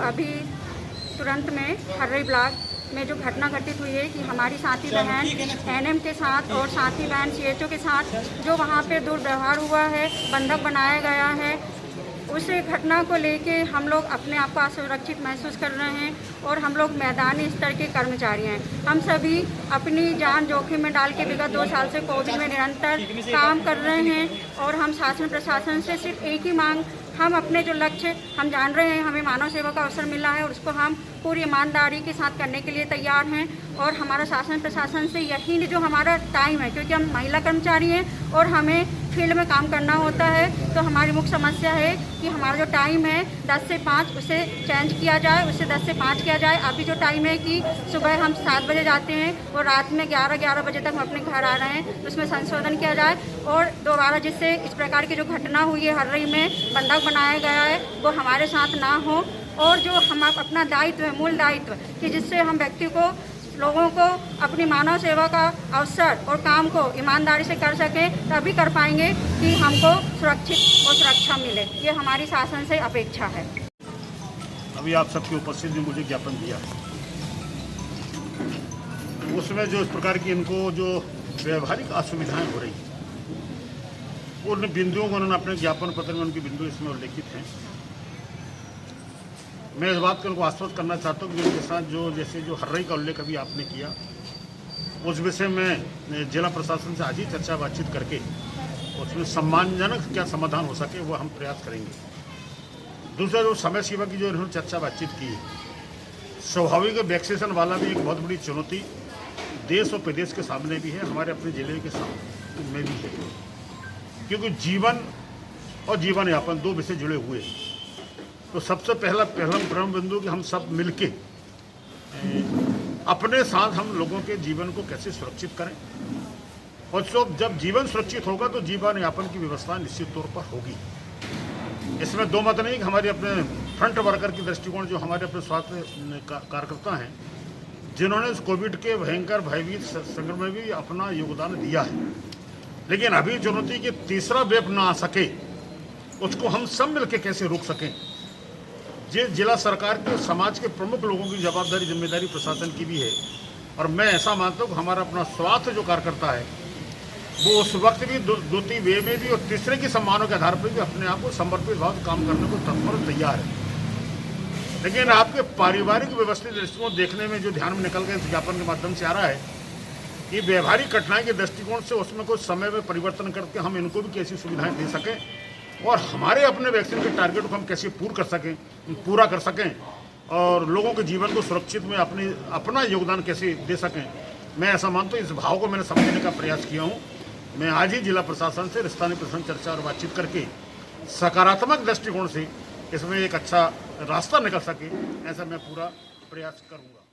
अभी तुरंत में हर्रई ब्लॉक में जो घटना घटित हुई है कि हमारी साथी बहन एनएम के साथ और साथी बहन सीएचओ के साथ जो वहाँ पे दुर्व्यवहार हुआ है, बंधक बनाया गया है, उस घटना को लेके हम लोग अपने आप को असुरक्षित महसूस कर रहे हैं और हम लोग मैदानी स्तर के कर्मचारी हैं। हम सभी अपनी जान जोखिम में डाल के विगत 2 साल से कोविड में निरंतर काम कर रहे हैं और हम शासन प्रशासन से सिर्फ एक ही मांग, हम अपने जो लक्ष्य हम जान रहे हैं, हमें मानव सेवा का अवसर मिला है और उसको हम पूरी ईमानदारी के साथ करने के लिए तैयार हैं। और हमारा शासन प्रशासन से यही जो हमारा टाइम है, क्योंकि हम महिला कर्मचारी हैं और हमें फील्ड में काम करना होता है, तो हमारी मुख्य समस्या है कि हमारा जो टाइम है 10 से 5 उसे चेंज किया जाए, उसे 10 से 5 किया जाए। अभी जो टाइम है कि सुबह हम 7 बजे जाते हैं और रात में 11 बजे तक हम अपने घर आ रहे हैं, तो उसमें संशोधन किया जाए और दोबारा जिससे इस प्रकार की जो घटना हुई है हर्रई में बंधक बनाया गया है वो हमारे साथ ना हो। और जो हम अपना दायित्व है, मूल दायित्व कि जिससे हम व्यक्ति को, लोगों को अपनी मानव सेवा का अवसर और काम को ईमानदारी से कर सकें, तभी कर पाएंगे कि हमको सुरक्षित और सुरक्षा मिले। ये हमारी शासन से अपेक्षा है। अभी आप सबकी उपस्थिति में मुझे ज्ञापन दिया, उसमें जो इस प्रकार की इनको जो व्यवहारिक असुविधाएं हो रही उन बिंदुओं को उन्होंने अपने ज्ञापन पत्र में उनके बिंदु इसमें उल्लेखित हैं। मैं इस बात को उनको आश्वस्त करना चाहता हूँ कि उनके साथ जो हर्रई का उल्लेख अभी आपने किया, उस विषय में जिला प्रशासन से आज ही चर्चा बातचीत करके उसमें सम्मानजनक क्या समाधान हो सके वो हम प्रयास करेंगे। दूसरा, जो समय सीमा की जो इन्होंने चर्चा बातचीत की है, स्वाभाविक वैक्सीनेशन वाला भी एक बहुत बड़ी चुनौती देश और प्रदेश के सामने भी है, हमारे अपने जिले के सामने में भी है, क्योंकि जीवन और जीवन यापन 2 विषय जुड़े हुए हैं। तो सबसे पहला प्रथम बिंदु कि हम सब मिलके अपने साथ हम लोगों के जीवन को कैसे सुरक्षित करें, और जब जीवन सुरक्षित होगा तो जीवन यापन की व्यवस्था निश्चित तौर पर होगी। इसमें 2 मत नहीं कि हमारे अपने फ्रंट वर्कर की दृष्टिकोण, जो हमारे अपने स्वास्थ्य कार्यकर्ता हैं, जिन्होंने इस कोविड के भयंकर भयभीत संकट में भी अपना योगदान दिया है, लेकिन अभी चुनौती कि तीसरा वेव ना आ सके, उसको हम सब मिलकर कैसे रोक सकें। ये जिला सरकार के, समाज के प्रमुख लोगों की जवाबदारी, जिम्मेदारी प्रशासन की भी है। और मैं ऐसा मानता हूँ कि हमारा अपना स्वास्थ्य जो कार्यकर्ता है वो उस वक्त भी द्वितीय वे में भी और तीसरे की सम्मानों के आधार पर भी अपने आप को समर्पित भाव काम करने को तत्पर तैयार है। लेकिन आपके पारिवारिक व्यवस्थित दृष्टिकोण देखने में जो ध्यान में निकल गए ज्ञापन के माध्यम से आ रहा है कि व्यवहारिक कठिनाई के दृष्टिकोण से उसमें कुछ समय में परिवर्तन करके हम इनको भी कैसी सुविधाएं दे सकें और हमारे अपने वैक्सीन के टारगेट को हम कैसे पूरा कर सकें और लोगों के जीवन को सुरक्षित में अपना योगदान कैसे दे सकें। मैं ऐसा मानता हूँ, इस भाव को मैंने समझने का प्रयास किया हूँ। मैं आज ही जिला प्रशासन से स्थानीय प्रशासन चर्चा और बातचीत करके सकारात्मक दृष्टिकोण से इसमें एक अच्छा रास्ता निकल सके, ऐसा मैं पूरा प्रयास करूँगा।